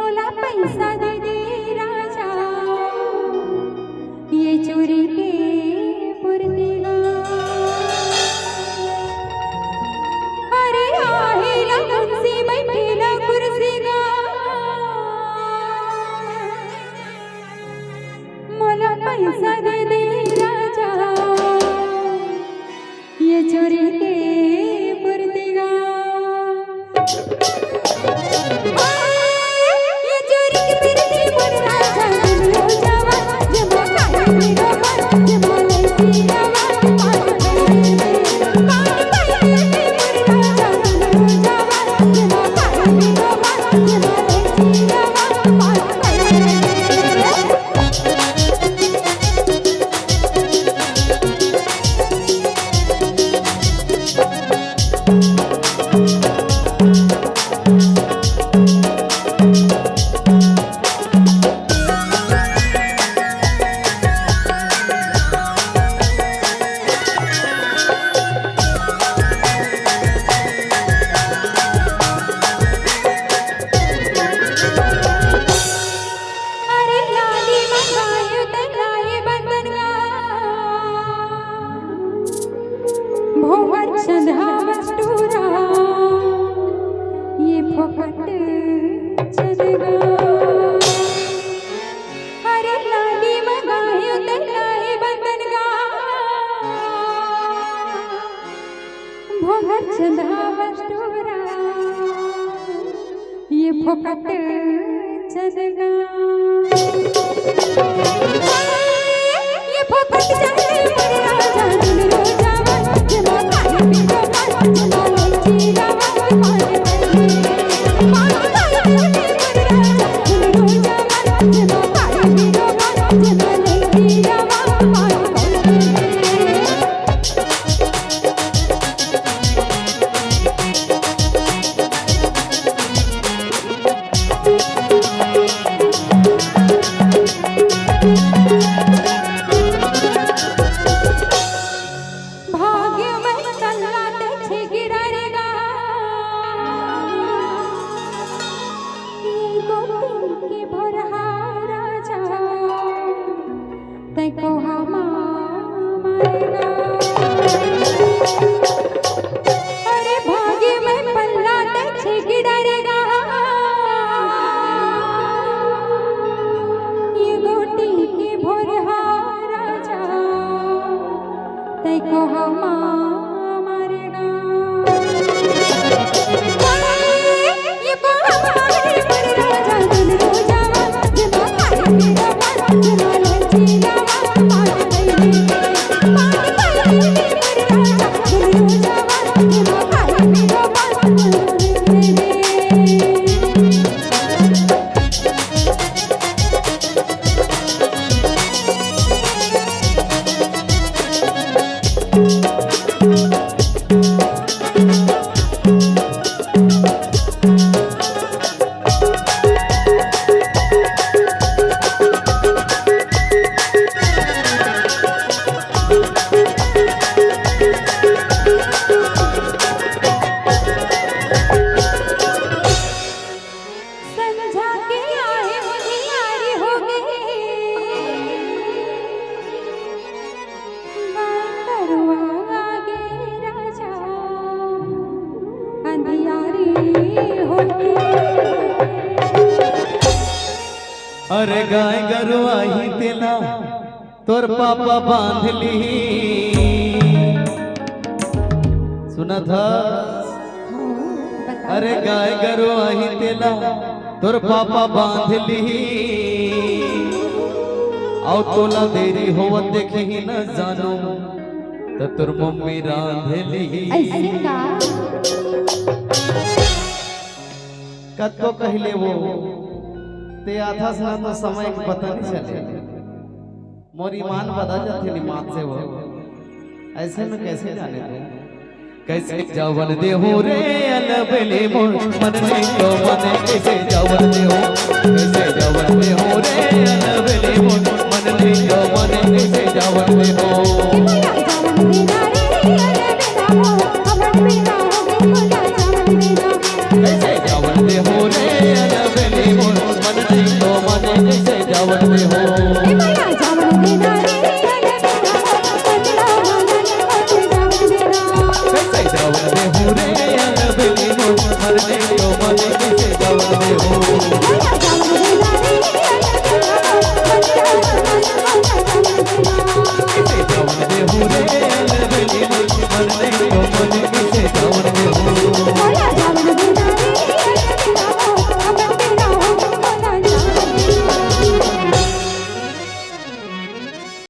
मोला पैसा दे दे राजा ये चोरी के पुरदेगा अरे आहेला मुंशी बैठेला कुर्सीगा मोला पैसा दे दे राजा ये चोरी के पुरदेगा ये फोकट चलेगा अरे लाली मंगायो तलाए बंदनगा भोगर चंदा वस्तुरा ये फोकट चलेगा ये फोकट चलेगा राजा दिल रोजावा जमा खाई पीवा जमा लची रावा अरे भाग्य में पल्ला ते डरेगा ये गोटी के भोरहा राजा तैको हमा मारेगा ये हमारे पर राजा दिल रोजावा जमा खाई पीवा जमा लची रावा अरे गाय गरुआ ही तेला तोर पापा बांध ली सुना था अरे गाय गरुआ ही तेला तोर पापा बांध ली और तोला देरी होवत देखे ही न जानो तो तोर मम्मी रांध ली कद को कहले वो ते आधा सुना तो समय का पता नहीं चले मोरी मान बता जाते नहीं मात से वो ऐसे में कैसे जाने थे कैसे जावन दे हो रे अलबले मोर मन में तो मन कैसे जावन दे हो कैसे जावन दे हो रे अलबले मोर मन में तो मन कैसे जावन दे हो कैसे जावन दे हो रे अलबले मोर दे हुरे अलबेली नो मरने